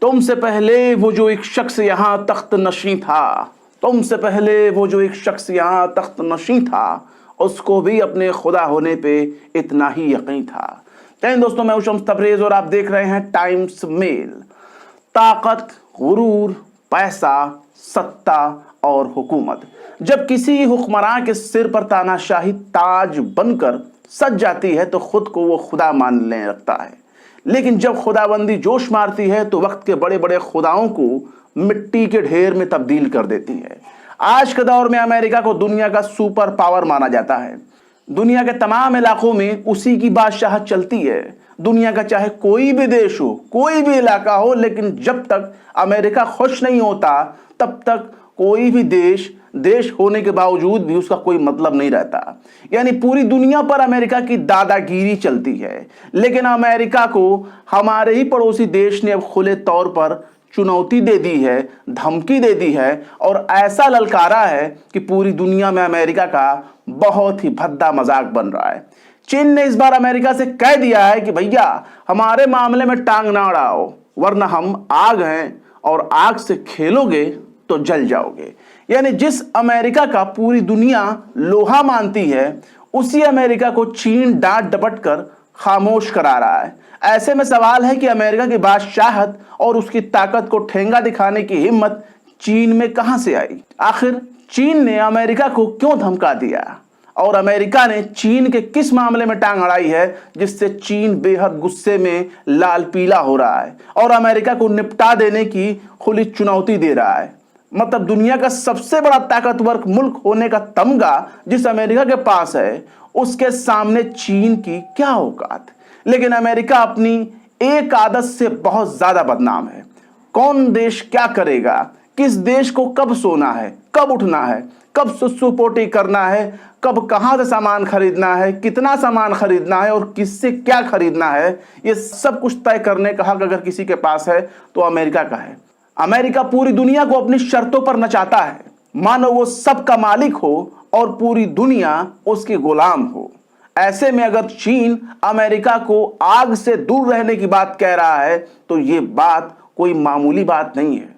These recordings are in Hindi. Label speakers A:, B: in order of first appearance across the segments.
A: तुमसे पहले वो जो एक शख्स यहाँ तख्त नशीं था, तुमसे पहले वो जो एक शख्स यहाँ तख्त नशीं था, उसको भी अपने खुदा होने पे इतना ही यकीन था। दोस्तों, मैं हूं शम्स तबरेज और आप देख रहे हैं टाइम्स मेल। ताकत, गुरूर, पैसा, सत्ता और हुकूमत जब किसी हुक्मरान के सिर पर तानाशाही ताज बनकर सज जाती है तो खुद को वो खुदा मानने लगता है। लेकिन जब खुदाबंदी जोश मारती है तो वक्त के बड़े बड़े खुदाओं को मिट्टी के ढेर में तब्दील कर देती है। आज के दौर में अमेरिका को दुनिया का सुपर पावर माना जाता है। दुनिया के तमाम इलाकों में उसी की बादशाहत चलती है। दुनिया का चाहे कोई भी देश हो, कोई भी इलाका हो, लेकिन जब तक अमेरिका खुश नहीं होता तब तक कोई भी देश होने के बावजूद भी उसका कोई मतलब नहीं रहता। यानी पूरी दुनिया पर अमेरिका की दादागिरी चलती है। लेकिन अमेरिका को हमारे ही पड़ोसी देश ने अब खुले तौर पर चुनौती दे दी है, धमकी दे दी है और ऐसा ललकारा है कि पूरी दुनिया में अमेरिका का बहुत ही भद्दा मजाक बन रहा है। चीन ने इस बार अमेरिका से कह दिया है कि भैया हमारे मामले में टांग ना अड़ाओ, वरना हम आग हैं और आग से खेलोगे तो जल जाओगे। यानी जिस अमेरिका का पूरी दुनिया लोहा मानती है, उसी अमेरिका को चीन डांट डपट कर खामोश करा रहा है। ऐसे में सवाल है कि अमेरिका की बादशाहत और उसकी ताकत को ठेंगा दिखाने की हिम्मत चीन में कहां से आई? आखिर चीन ने अमेरिका को क्यों धमका दिया और अमेरिका ने चीन के किस मामले में टांग अड़ाई है जिससे चीन बेहद गुस्से में लाल पीला हो रहा है और अमेरिका को निपटा देने की खुली चुनौती दे रहा है? मतलब दुनिया का सबसे बड़ा ताकतवर मुल्क होने का तमगा जिस अमेरिका के पास है, उसके सामने चीन की क्या औकात। लेकिन अमेरिका अपनी एक आदत से बहुत ज्यादा बदनाम है। कौन देश क्या करेगा, किस देश को कब सोना है, कब उठना है, कब सुसुपोटी करना है, कब कहां से सामान खरीदना है, कितना सामान खरीदना है और किससे क्या खरीदना है, ये सब कुछ तय करने का हक अगर किसी के पास है तो अमेरिका का है। अमेरिका पूरी दुनिया को अपनी शर्तों पर नचाता है, मानो वो सबका मालिक हो और पूरी दुनिया उसके गुलाम हो। ऐसे में अगर चीन अमेरिका को आग से दूर रहने की बात कह रहा है तो ये बात कोई मामूली बात नहीं है।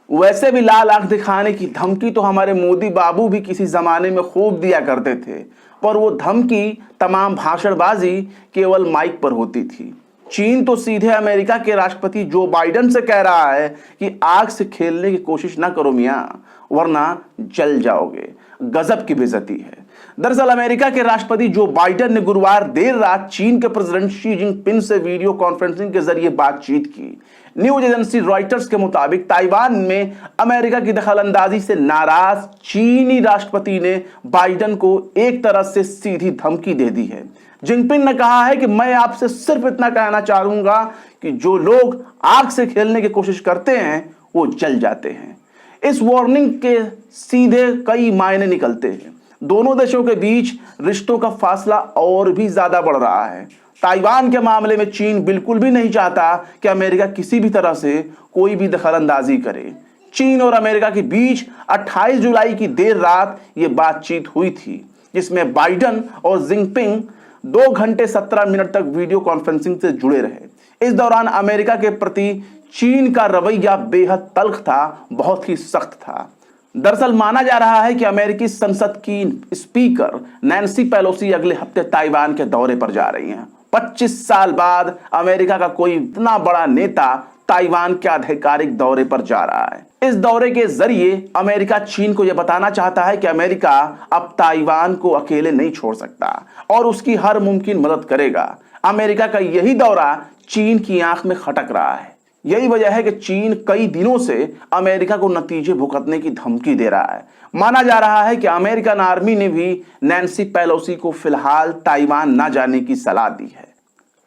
A: वैसे भी लाल आंख दिखाने की धमकी तो हमारे मोदी बाबू भी किसी जमाने में खूब दिया करते थे, पर वो धमकी तमाम भाषणबाजी केवल माइक पर होती थी। चीन तो सीधे अमेरिका के राष्ट्रपति जो बाइडेन से कह रहा है कि आग से खेलने की कोशिश ना करो मियां, वरना जल जाओगे। गजब की बेइज्जती है। दरअसल अमेरिका के राष्ट्रपति जो बाइडेन ने गुरुवार देर रात चीन के प्रेसिडेंट शी जिनपिंग से वीडियो कॉन्फ्रेंसिंग के जरिए बातचीत की। न्यूज एजेंसी रॉयटर्स के मुताबिक ताइवान में अमेरिका की दखलंदाजी से नाराज चीनी राष्ट्रपति ने बाइडेन को एक तरह से सीधी धमकी दे दी है। जिनपिंग ने कहा है कि मैं आपसे सिर्फ इतना कहना चाहूंगा कि जो लोग आग से खेलने की कोशिश करते हैं वो जल जाते हैं। इस वार्निंग के सीधे कई मायने निकलते हैं। दोनों देशों के बीच रिश्तों का फासला और भी ज्यादा बढ़ रहा है। ताइवान के मामले में चीन बिल्कुल भी नहीं चाहता कि अमेरिका किसी भी तरह से कोई भी दखलंदाजी करे। चीन और अमेरिका के बीच 28 जुलाई की देर रात ये बातचीत हुई थी, जिसमें बाइडेन और जिनपिंग 2 घंटे 17 मिनट तक वीडियो कॉन्फ्रेंसिंग से जुड़े रहे। इस दौरान अमेरिका के प्रति चीन का रवैया बेहद तल्ख था, बहुत ही सख्त था। दरअसल माना जा रहा है कि अमेरिकी संसद की स्पीकर नैन्सी पेलोसी अगले हफ्ते ताइवान के दौरे पर जा रही हैं। 25 साल बाद अमेरिका का कोई इतना बड़ा नेता ताइवान के आधिकारिक दौरे पर जा रहा है। इस दौरे के जरिए अमेरिका चीन को यह बताना चाहता है कि अमेरिका अब ताइवान को अकेले नहीं छोड़ सकता और उसकी हर मुमकिन मदद करेगा। अमेरिका का यही दौरा चीन की आंख में खटक रहा है। यही वजह है कि चीन कई दिनों से अमेरिका को नतीजे भुगतने की धमकी दे रहा है। माना जा रहा है कि अमेरिकन आर्मी ने भी नैन्सी पेलोसी को फिलहाल ताइवान ना जाने की सलाह दी है।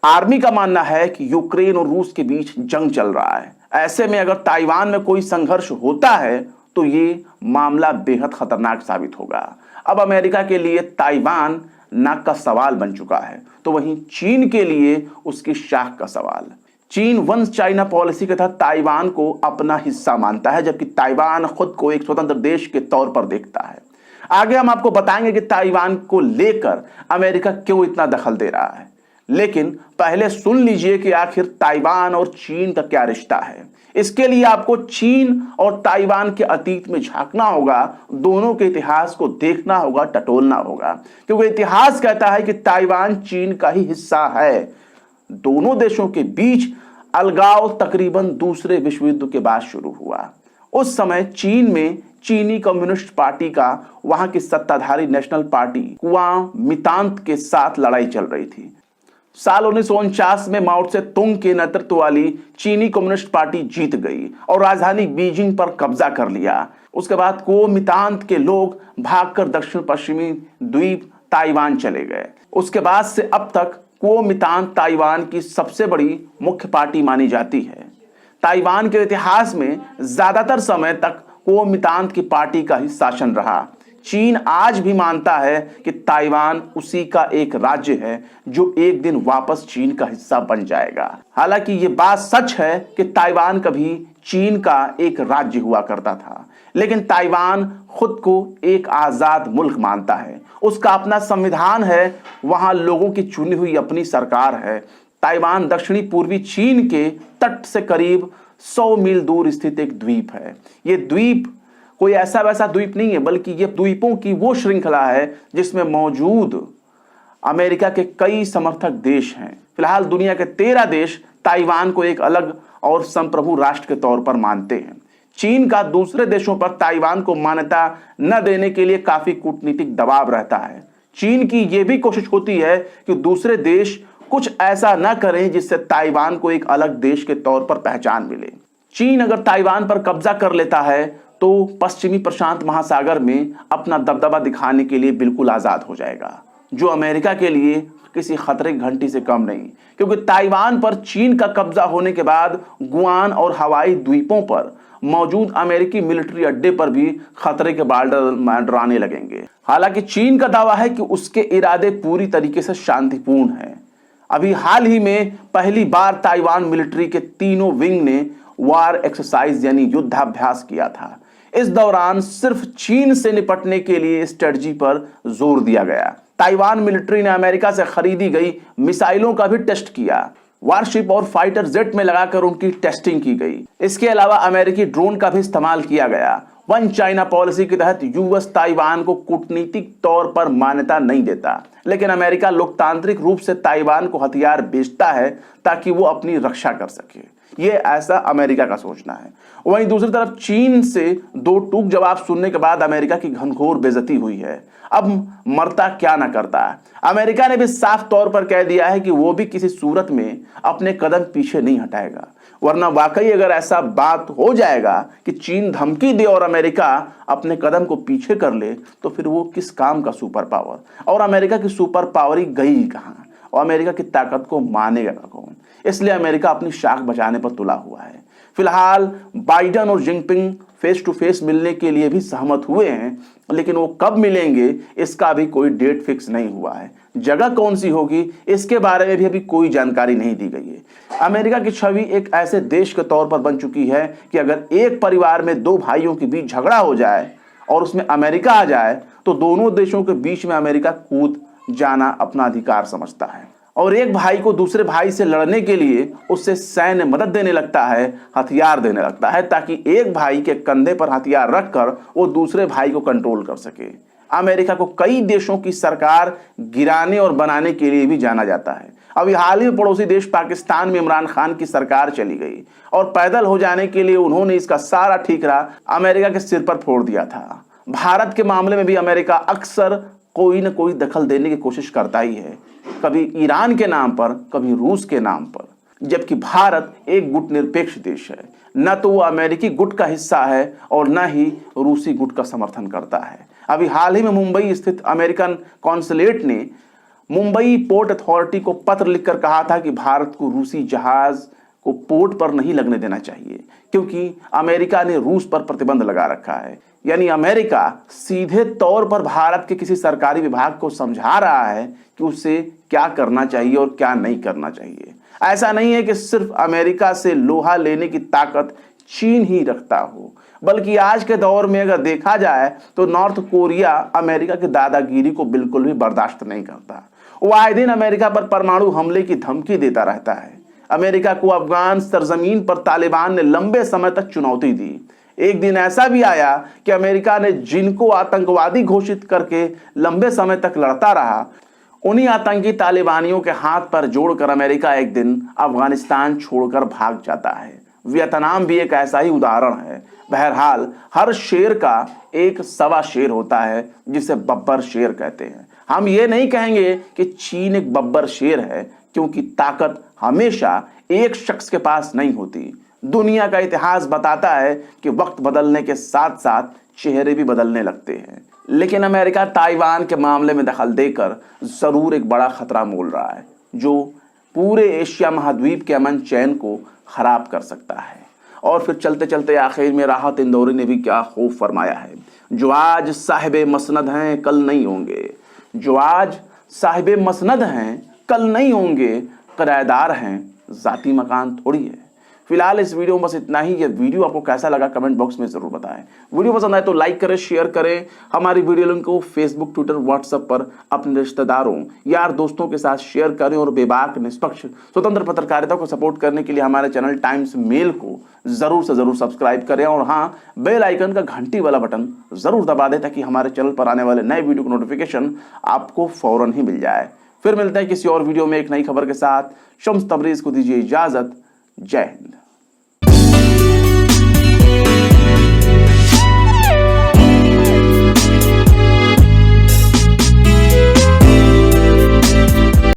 A: आर्मी का मानना है कि यूक्रेन और रूस के बीच जंग चल रहा है। ऐसे में अगर ताइवान में कोई संघर्ष होता है तो ये मामला बेहद खतरनाक साबित होगा। अब अमेरिका के लिए ताइवान नाक का सवाल बन चुका है, तो वहीं चीन के लिए उसकी शाख का सवाल। चीन वंस चाइना पॉलिसी के तहत ताइवान को अपना हिस्सा मानता है, जबकि ताइवान खुद को एक स्वतंत्र देश के तौर पर देखता है। आगे हम आपको बताएंगे कि ताइवान को लेकर अमेरिका क्यों इतना दखल दे रहा है। लेकिन पहले सुन लीजिए कि आखिर ताइवान और चीन का क्या रिश्ता है। इसके लिए आपको चीन और ताइवान के अतीत में झांकना होगा, दोनों के इतिहास को देखना होगा, टटोलना होगा, क्योंकि इतिहास कहता है कि ताइवान चीन का ही हिस्सा है। दोनों देशों के बीच अलगाव तकरीबन दूसरे विश्व युद्ध के बाद शुरू हुआ। उस समय चीन में चीनी कम्युनिस्ट पार्टी का वहां की सत्ताधारी नेशनल पार्टी कुओमिंतांग के साथ लड़ाई चल रही थी। साल 1949 में माओ से तुंग के नेतृत्व वाली चीनी कम्युनिस्ट पार्टी जीत गई और राजधानी बीजिंग पर कब्जा कर लिया। उसके बाद कुओमिंतांग के लोग भागकर दक्षिण पश्चिमी द्वीप ताइवान चले गए। उसके बाद से अब तक कुओमिंतांग ताइवान की सबसे बड़ी मुख्य पार्टी मानी जाती है। ताइवान के इतिहास में ज्यादातर समय तक कुओमिंतांग की पार्टी का ही शासन रहा। चीन आज भी मानता है कि ताइवान उसी का एक राज्य है जो एक दिन वापस चीन का हिस्सा बन जाएगा। हालांकि ये बात सच है कि ताइवान कभी चीन का एक राज्य हुआ करता था, लेकिन ताइवान खुद को एक आजाद मुल्क मानता है। उसका अपना संविधान है, वहां लोगों की चुनी हुई अपनी सरकार है। ताइवान दक्षिणी पूर्वी चीन के तट से करीब 100 मील दूर स्थित एक द्वीप है। ये द्वीप कोई ऐसा वैसा द्वीप नहीं है, बल्कि ये द्वीपों की वो श्रृंखला है जिसमें मौजूद अमेरिका के कई समर्थक देश हैं। फिलहाल दुनिया के 13 देश ताइवान को एक अलग और संप्रभु राष्ट्र के तौर पर मानते हैं। चीन का दूसरे देशों पर ताइवान को मान्यता न देने के लिए काफी कूटनीतिक दबाव रहता है। चीन की यह भी कोशिश होती है कि दूसरे देश कुछ ऐसा न करें जिससे ताइवान को एक अलग देश के तौर पर पहचान मिले। चीन अगर ताइवान पर कब्जा कर लेता है तो पश्चिमी प्रशांत महासागर में अपना दबदबा दिखाने के लिए बिल्कुल आजाद हो जाएगा, जो अमेरिका के लिए किसी खतरे की घंटी से कम नहीं, क्योंकि ताइवान पर चीन का कब्जा होने के बाद गुआन और हवाई द्वीपों पर मौजूद अमेरिकी मिलिट्री अड्डे पर भी खतरे के बादल मंडराने लगेंगे। हालांकि चीन का दावा है कि उसके इरादे पूरी तरीके से शांतिपूर्ण हैं। अभी हाल ही में पहली बार ताइवान मिलिट्री के तीनों विंग ने वार एक्सरसाइज यानी युद्धाभ्यास किया था। इस दौरान सिर्फ चीन से निपटने के लिए स्ट्रेटजी पर जोर दिया गया। ताइवान मिलिट्री ने अमेरिका से खरीदी गई मिसाइलों का भी टेस्ट किया। वारशिप और फाइटर जेट में लगाकर उनकी टेस्टिंग की गई। इसके अलावा अमेरिकी ड्रोन का भी इस्तेमाल किया गया। वन चाइना पॉलिसी के तहत यूएस ताइवान को कूटनीतिक तौर पर मान्यता नहीं देता, लेकिन अमेरिका लोकतांत्रिक रूप से ताइवान को हथियार बेचता है ताकि वो अपनी रक्षा कर सके। ये ऐसा अमेरिका का सोचना है। वहीं दूसरी तरफ चीन से दो टूक जवाब सुनने के बाद अमेरिका की घनघोर बेइज्जती हुई है। अब मरता क्या ना करता है। अमेरिका ने भी साफ तौर पर कह दिया है कि वो भी किसी सूरत में अपने कदम पीछे नहीं हटाएगा, वरना वाकई अगर ऐसा बात हो जाएगा कि चीन धमकी दे और अमेरिका अपने कदम को पीछे कर ले तो फिर वो किस काम का सुपर पावर, और अमेरिका की सुपर पावर ही गई कहां, और अमेरिका की ताकत को मानेगा कौन। इसलिए अमेरिका अपनी शाख बचाने पर तुला हुआ है। फिलहाल बाइडेन और जिनपिंग फेस टू फेस मिलने के लिए भी सहमत हुए हैं, लेकिन वो कब मिलेंगे इसका भी कोई डेट फिक्स नहीं हुआ है। जगह कौन सी होगी इसके बारे में भी अभी कोई जानकारी नहीं दी गई है। अमेरिका की छवि एक ऐसे देश के तौर पर बन चुकी है कि अगर एक परिवार में दो भाइयों के बीच झगड़ा हो जाए और उसमें अमेरिका आ जाए तो दोनों देशों के बीच में अमेरिका कूद जाना अपना अधिकार समझता है और एक भाई को दूसरे भाई से लड़ने के लिए उससे सैन्य मदद देने लगता है, हथियार देने लगता है, ताकि एक भाई के कंधे पर हथियार रखकर वो दूसरे भाई को कंट्रोल कर सके। अमेरिका को कई देशों की सरकार गिराने और बनाने के लिए भी जाना जाता है। अभी हाल ही में पड़ोसी देश पाकिस्तान में इमरान खान की सरकार चली गई और पैदल हो जाने के लिए उन्होंने इसका सारा ठीकरा अमेरिका के सिर पर फोड़ दिया था। भारत के मामले में भी अमेरिका अक्सर कोई न कोई दखल देने की कोशिश करता ही है, कभी ईरान के नाम पर, कभी रूस के नाम पर, जबकि भारत एक गुट निरपेक्ष देश है। न तो वो अमेरिकी गुट का हिस्सा है और न ही रूसी गुट का समर्थन करता है। अभी हाल ही में मुंबई स्थित अमेरिकन कॉन्सुलेट ने मुंबई पोर्ट अथॉरिटी को पत्र लिखकर कहा था कि भारत को रूसी जहाज को पोर्ट पर नहीं लगने देना चाहिए, क्योंकि अमेरिका ने रूस पर प्रतिबंध लगा रखा है। यानी अमेरिका सीधे तौर पर भारत के किसी सरकारी विभाग को समझा रहा है कि उसे क्या करना चाहिए और क्या नहीं करना चाहिए। ऐसा नहीं है कि सिर्फ अमेरिका से लोहा लेने की ताकत चीन ही रखता हो। बल्कि आज के दौर में अगर देखा जाए तो नॉर्थ कोरिया अमेरिका की दादागिरी को बिल्कुल भी बर्दाश्त नहीं करता। वो आए दिन अमेरिका पर परमाणु हमले की धमकी देता रहता है। अमेरिका को अफगान सरजमीन पर तालिबान ने लंबे समय तक चुनौती दी। एक दिन ऐसा भी आया कि अमेरिका ने जिनको आतंकवादी घोषित करके लंबे समय तक लड़ता रहा, उन्हीं आतंकी तालिबानियों के हाथ पर जोड़कर अमेरिका एक दिन अफगानिस्तान छोड़कर भाग जाता है। वियतनाम भी एक ऐसा ही उदाहरण है। बहरहाल हर शेर का एक सवा शेर होता है जिसे बब्बर शेर कहते हैं। हम ये नहीं कहेंगे कि चीन एक बब्बर शेर है, क्योंकि ताकत हमेशा एक शख्स के पास नहीं होती। दुनिया का इतिहास बताता है कि वक्त बदलने के साथ साथ चेहरे भी बदलने लगते हैं। लेकिन अमेरिका ताइवान के मामले में दखल देकर जरूर एक बड़ा खतरा मोल रहा है, जो पूरे एशिया महाद्वीप के अमन चैन को खराब कर सकता है। और फिर चलते चलते आखिर में राहत इंदौरी ने भी क्या खूब फरमाया है, जो आज साहिबे मसनद हैं कल नहीं होंगे। जो आज साहिबे मसनद हैं कल नहीं होंगे, किराएदार हैं, जाती मकान थोड़ी है। फिलहाल इस वीडियो में बस इतना ही। ये वीडियो आपको कैसा लगा कमेंट बॉक्स में जरूर बताएं। वीडियो पसंद आए तो लाइक करें, शेयर करें। हमारी वीडियो लिंक को फेसबुक, ट्विटर, व्हाट्सएप पर अपने रिश्तेदारों, यार दोस्तों के साथ शेयर करें। और बेबाक, निष्पक्ष, स्वतंत्र पत्रकारिता को सपोर्ट करने के लिए हमारे चैनल टाइम्स मेल को जरूर से जरूर सब्सक्राइब करें। और हाँ, बेल आइकन का घंटी वाला बटन जरूर दबा दें ताकि हमारे चैनल पर आने वाले नए वीडियो का नोटिफिकेशन आपको फौरन ही मिल जाए। फिर मिलते हैं किसी और वीडियो में एक नई खबर के साथ। शम्स तबरेज को दीजिए इजाजत। जय हिंद।